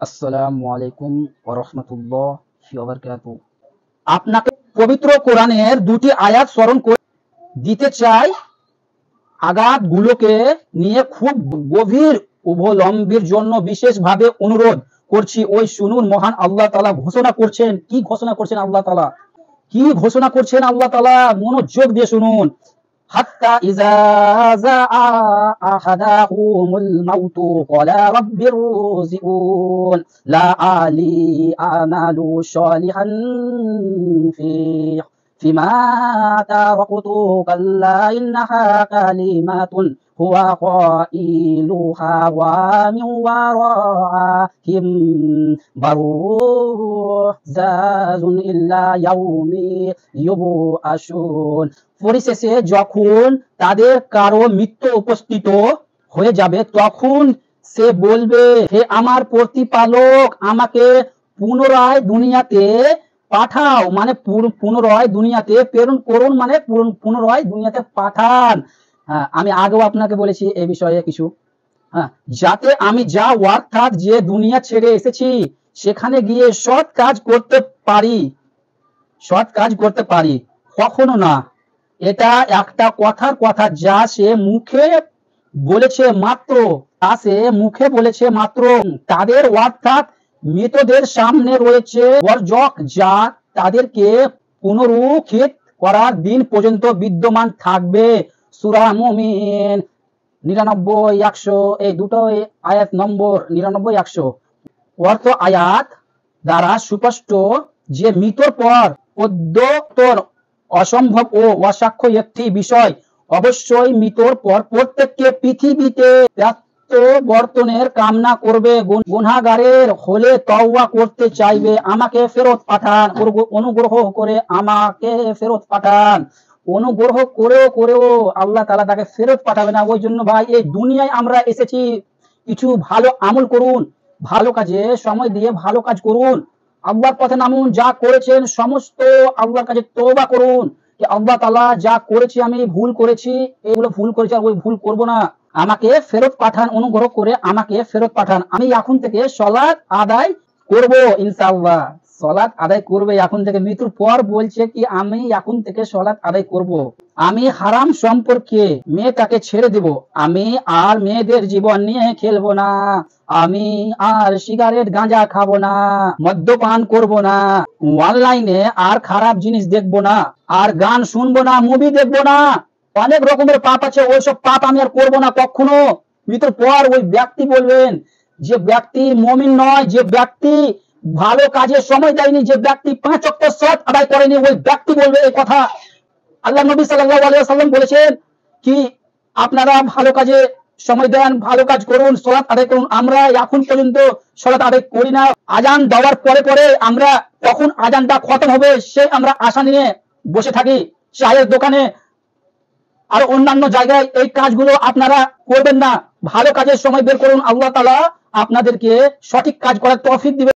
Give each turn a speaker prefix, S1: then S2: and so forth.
S1: আসসালামু আলাইকুম ওয়া রাহমাতুল্লাহি ওয়া বারাকাতুহু। আপনাকে পবিত্র কোরআনের দুটি আয়াত স্মরণ করে দিতে চাই। আয়াতগুলোকে নিয়ে খুব গভীর অবলম্বনের জন্য বিশেষভাবে অনুরোধ করছি। ওই শুনুন, মহান আল্লাহ তাআলা ঘোষণা করছেন। কি ঘোষণা করছেন আল্লাহ তাআলা? কি ঘোষণা করছেন আল্লাহ তাআলা? মনোযোগ দিয়ে শুনুন। হাত্তা ইযা জাআ আহাদাহুমুল মাউতু ক্বালা রাব্বিরজিউন লাআলি আমালু শালিহান ফিমা তারাকতু কাল্লা ইন্নাহা কালিমাতুন হুয়া কাইলুহা ওয়া মিন ওয়ারাইহিম বারযাখুন ইল্লা ইয়াউমি ইউবআসুন। পরিশেষে যখন তাদের কারো মৃত্যু উপস্থিত হয়ে যাবে, তখন সে বলবে, হে আমার প্রতিপালক, আমাকে পুনরায় দুনিয়াতে পাঠাও, মানে পুনরায় দুনিয়াতে প্রেরণ করুন, মানে পুনরায় দুনিয়াতে পাঠান। আমি আগেও আপনাকে বলেছি এই বিষয়ে কিছু, যাতে আমি যা অর্থাৎ যে দুনিয়া ছেড়ে এসেছি সেখানে গিয়ে সৎ কাজ করতে পারি। কখনো না, এটা একটা কথার কথা যা সে মুখে বলেছে মাত্র। তাদের অর্থাৎ মৃতদের সামনে রয়েছে বর্জক, যা তাদেরকে পুনরুত্থিত করার দিন পর্যন্ত বিদ্যমান থাকবে। সূরা মুমিন 99-100, এই দুটো আয়াত নম্বর 99-100। অর্থ আয়াত দ্বারা সুস্পষ্ট যে মৃত্যুর পর প্রত্যুত্তর অসম্ভব ও অসাক্ষ্য একটি বিষয়। অবশ্যই মৃত্যুর পর প্রত্যেককে পৃথিবীতে প্রত্যাবর্তনের কামনা করবে। গুনাহগারের হলে তওবা করতে চাইবে, আমাকে ফেরত পাঠান, অনুগ্রহ করে আমাকে ফেরত পাঠান। অনুগ্রহ করেও আল্লাহ তাআলা তাকে ফেরত পাঠাবে না। ওই জন্য ভাই, এই দুনিয়ায় আমরা এসেছি, কিছু ভালো আমল করুন, ভালো কাজে সময় দিয়ে ভালো কাজ করুন, আল্লাহর পথে নামুন। যা করেছেন সমস্ত আল্লাহর কাছে তওবা করুন, যে আল্লাহ তাআলা যা করেছি, আমি ভুল করেছি, এগুলো ভুল করেছি, আর ওই ভুল করব না, আমাকে ফেরত পাঠান, অনুগ্রহ করে আমাকে ফেরত পাঠান। আমি এখন থেকে সালাত আদায় করব, ইনশাআল্লাহ সালাত আদায় করবে এখন থেকে। মৃত্যুর পর বলছে কি, আমি এখন থেকে সালাত আদায় করব। আমি হারাম সম্পর্কে মেয়েটাকে ছেড়ে দেব। আমি আর মেয়েদের জীবন নিয়ে খেলবো না। আমি আর সিগারেট গাঁজা খাবো না, মদ্যপান করব না, অনলাইনে আর খারাপ জিনিস দেখবো না, আর গান শুনবো না, মুভি দেখবো না। অনেক রকমের পাপ আছে, ওইসব পাপ আমি আর করবো না কখনো। মৃত্যুর পর ওই ব্যক্তি বলবেন, যে ব্যক্তি মুমিন নয়, যে ব্যক্তি ভালো কাজে সময় দেয়নি, যে ব্যক্তি 5 ওয়াক্ত সালাত আদায় করেনি, ওই ব্যক্তি বলবে এই কথা। আল্লাহ নবী সাল্লাল্লাহু আলাইহি ওয়াসাল্লাম বলেছেন কি, আপনারা ভালো কাজে সময় দেন, ভালো কাজ করুন, সালাত আদায় করুন। আমরা এখন পর্যন্ত সালাত আদায় করি না। আজান দেওয়ার পরে আমরা কখন আজানটা খতম হবে সে আমরা আশা নিয়ে বসে থাকি। চায়ের দোকানে আর অন্যান্য জায়গায় এই কাজগুলো আপনারা করবেন না। ভালো কাজের সময় বের করুন, আল্লাহ তাআলা আপনাদেরকে সঠিক কাজ করার তৌফিক দিবেন।